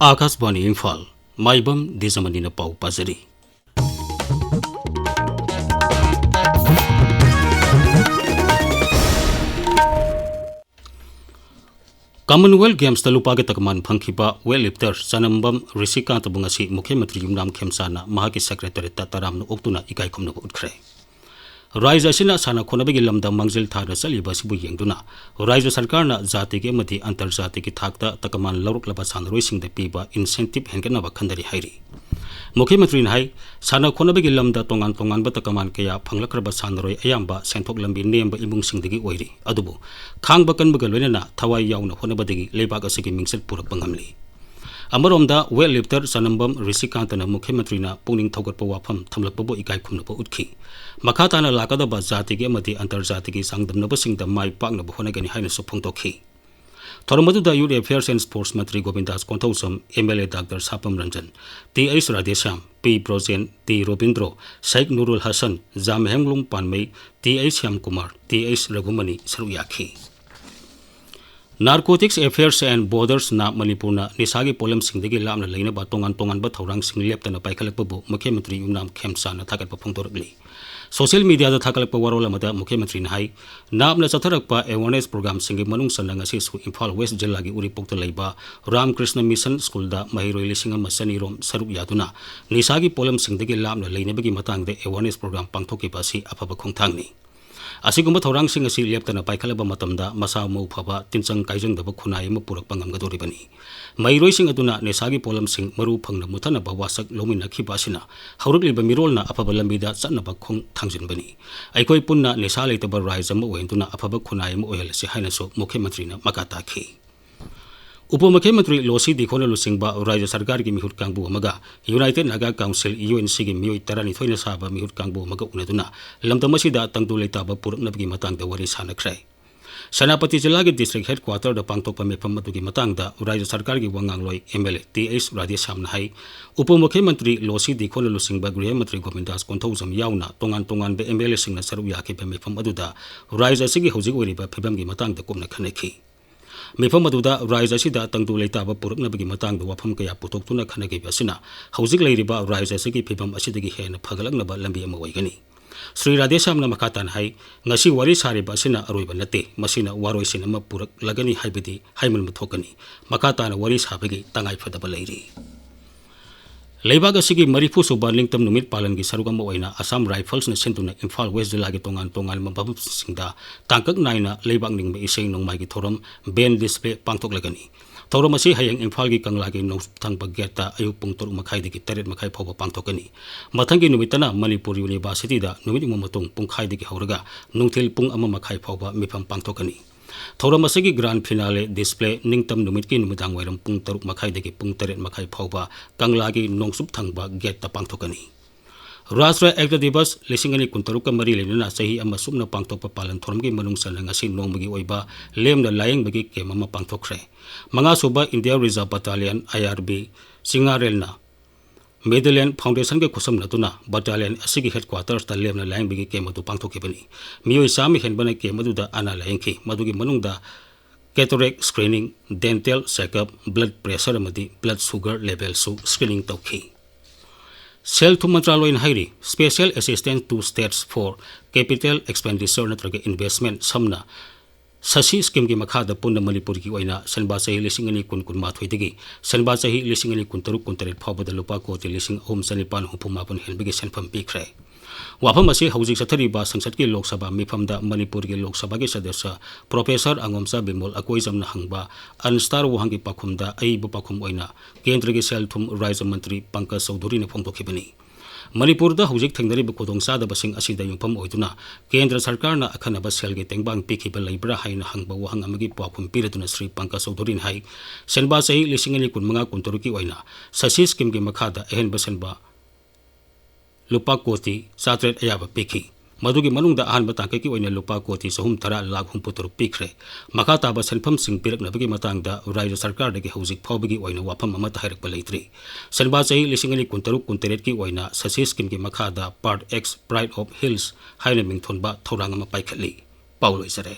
आकाशवाणी इम्फाल माइबम दीजमनी पाउ पाजरी। Commonwealth games लुपा के तकमान फंखिबा weight lifter चनम्बम Rishikant बुंगसी मुख्यमंत्री युमनाम खेमसाना महाकी सेक्रेटरीट तरामनु ओक्तुना इकाई खुमनबु उठ्खरे। राज्य असिना साना खोनबगी लमदा मंजिल थाना चलिबा सिबु येंगदुना राज्य सरकारना जातिगे मधि अंतर्जातिगे थाकता तकमान लौरक्लबा सानरोइसिंगदा पीबा इंसेंटिव हेंगनबा खंदरी हाइरी। मुख्यमंत्री हाई साना खोनबगी लमदा तोंगान तोंगानबा तकमान कया फंगलक्रबा सानरोइ अयाम्बा सेंथोक लंबी नेमबा इमुंगसिंगदगी ओइरी अदुबु खांगबा कनबगा लोइनना थवाई याउना होनबदगी लेबाग असigi मिंगसल पुरकबा ngamli। अमरोमदा वेट लिफ्टर चनम्बम ऋषिकांतना मुख्यमंत्रीना पुनिंग थौगटपा वाफम थमलकपबो इकाई खुमनबो उठखी। मखाताना लाकदबा जातिगे मधि अंतर्जातिगे सांगदमनबसिंगदा माइ पाकनबो होनगनि हाइनसु फोंदोखी। थोरमदुदा यूथ अफेयर्स एंड स्पोर्ट्स मंत्री Govindas Konthoujam MLA doctor Sapam Ranjan TH. Radheshyam P Brojen T Robindro Sheikh Noorul Hasan Jamhenglung Panmei TH. Shyam Kumar TH. रघुमनी सरुयाखी। Narcotics affairs and borders ना मणिपुरना निसागी पोलम सिंगदगी लामना लेनबा तोंगान तोंगानबा थौरांग सिंग लेप्तना पाइखलकपबु मुख्यमंत्री युमनाम खेमसाना थागतपा फोंदोरगली। सोशल मीडिया थागलकपा वारोल अमदा मुख्यमंत्री हाई नामना चथरकपा अवेयरनेस प्रोग्राम सिंगी मनुंग सनंग असिसु इम्फाल वेस्ट जिला की उरीपोक्ता लेबा रामकृष्ण मिशन स्कूलदा महिरोइ लिसिंग अमा सनीरोम सरुक यादुना निसागी पोलम सिंगदगी लामना लेनबगी मतंगदे अवेयरनेस प्रोग्राम पांगथोकिबा असि अफबा खोंथांगनी। असिगुम्बा थौरांगसिंग असि लेप्तना पाइखलबा मतमदा मसा मौ फबा तिनचंग काइजंगदबा खुनाय अमा पुरकपा ngamgadoribani। मैरोइसिंग अदुना नेसागी पोलमसिंग मरु फंगना मुथनबा वासक लोमिनखिबा असिना हौरकलिबा मिरोलना अफबा लंबिदा चन्नबा खोंग थांजिनबनी। अइखोइ पुन्ना नेसा लेतबा राज्य अमा ओइन्दुना अफबा खुनाय अमा ओइहलसि हाइनसु मुख्यमंत्रीना मका ताखी। उप मुख्यमंत्री लोसी दिखोना लुसिंगबा राज्य सरकार की मिहुट कांगबु अमगा यूनाइटेड नागा काउंसिल यूएनसी की मियोइ 12 साबा मिहुट कांगबु अमगा उनदुना लमदमसिदा तंगदु लेताबा पुरकनबगी मतंगदा वरी सानखरै। सेनापति जिला के डिस्ट्रिक्ट हेडक्वार्टर पांगथोकपा मेफम अदुगी मतंगदा राज्य सरकार की वंगांगलोय एमएलए टी.एच. राधेश्याम हाई उप मुख्यमंत्री लोसी दिखोना लुसिंगबा गृह मंत्री गोविंदास कोंथौजम याउना तोंगान तोंगानबे एमएलए सिंगना सरुक याखिबा मेफम अदुदा राज्य असिगी हौजिक ओइरिबा फिबमगी मतंगदा कुमना खनखी। मेफम अदुदा राज्य असिदा तंगदु लेताबा पुरकनबगी मतंगदा वाफम कया पुथोक्तुना खनगिबा असिना हौजिक लैरिबा राज्य असिगी फिबम असिदगी हेन फगलकनबा लंबी अमा ओइगनी। श्री राधेश्यामना मखातान हाई ngasi wari sariba asina aroiba nate masina waroisin ama purak lagani haibidi haimal muthokani makatana wari sabagi tangai phadaba leiri। लेबाग असिगी मरीफु सुबा लिंगतम नुमित पालन की सरुगम ओइना असम राइफल्स ने सेंटुना इम्फाल वेस्ट जिला के तोंगान तोंगान मफम सिंगदा तांकक नाइना लेबाग निंगबे इसें नोंमाई की थोरम बेन डिस्प्ले पांगथोक लगनी। थौरम असी हयंग इम्फाल की कंगला की नोंथंग बगेटा अयुक पुंग 3 मखाइदगी 8 मखाइ फावबा पांगथोकनी। मथंगी नुमितना मणिपुर यूनिवर्सिटी दा नुमित ममतुंग पुंखाइदगी हौरगा नुंथिल पुंग 1 मखाइ फावबा मिफम पांगथोकनी। थौरम असिगी ग्रांड फिनाले डिस्प्ले निंगतम नुमित की नुमिदांग वैरम पुंग 3 मखाइदगी पुंग 8 मखाइ फावबा कंगला की नोंसुप थंगबा गेट पांगथोकनी। राष्ट्रीय एकता दिवस 2023 मरी लेना सही अमा सुमना पांगथोकपा पालन थोरमगी मनुंग सनंग असि नोंबगी ओइबा लेमना लायंगबगी केम अमा पांगथोखरे। मंगा सुबा इंडिया रिजर्व बटालियन IRB सिंगारेलना मेडलियन फाउंडेशन के खुसम नतुना बटालियन असिगी हेडक्वार्टर्स ता लेमना लायंगबगी केम अदु पांगथोखिबनी। मियोइ सामी हेनबना केम अदुदा अना लायंगखि मदुगी मनुंगदा cataract screening dental checkup blood pressure अमदी ब्लड शुगर लेवल सु स्क्रीनिंग तौखि। सेल थुम मंत्रालय हाइरी special assistance to states for capital expenditure नत्रगे इन्वेस्टमेंट समना ससी स्कीम की मखादा पुन्ना मणिपुर की ओइना सनबा चही 2019 दगी सनबा चही 2023 फावबदा लुपा कोटी 3,994 हेनबगी सेनफम पीखरे। वाफम असी हौजिक चथरिबा संसद की लोकसभा मिफमदा मणिपुर की लोकसभा के सदस्य प्रोफेसर अंगोमसा बिमोल अकोइजमना हंगबा अनस्टार वहांगी पाखुमदा अइब पाखुम ओइना केंद्र के सेल थुम राज्य मंत्री पंकज चौधरी ने फोंदोखिबनी। मणिपुर दा हौजिक थंगदरिबा खुदोंचादबसिंग असिदा युंफम ओइदुना केंद्र सरकारना अखनबा सेलगे तेंगबांग पिखिबा लेब्रा हाइना हंगबा वहांग अमगी पाखुम पिरदुना श्री पंकज चौधरी हाई सेनबा चही 2015 की ओइना ससी स्कीम के मखादा अहेनबा सेनबा लुपा कोटी 7 अयाबा पिखी। मधुगी मनुंगदा अहानबा तांके की ओइना लुपा कोटी 3,10,00,000 पिखरे। मखा ताबा सेनफम सिंग पिरकनबगी मतंगदा राज्य सरकार दगी हौजिक फावबगी ओइना वाफम अमा हाइरकपा लेत्रि। सेनबा चही 2023 की ओइना ससी स्कीम की मखादा part X pride of hills हाइना मिंगथोनबा थौरांग अमा पाइखली। पाउलोइसरे।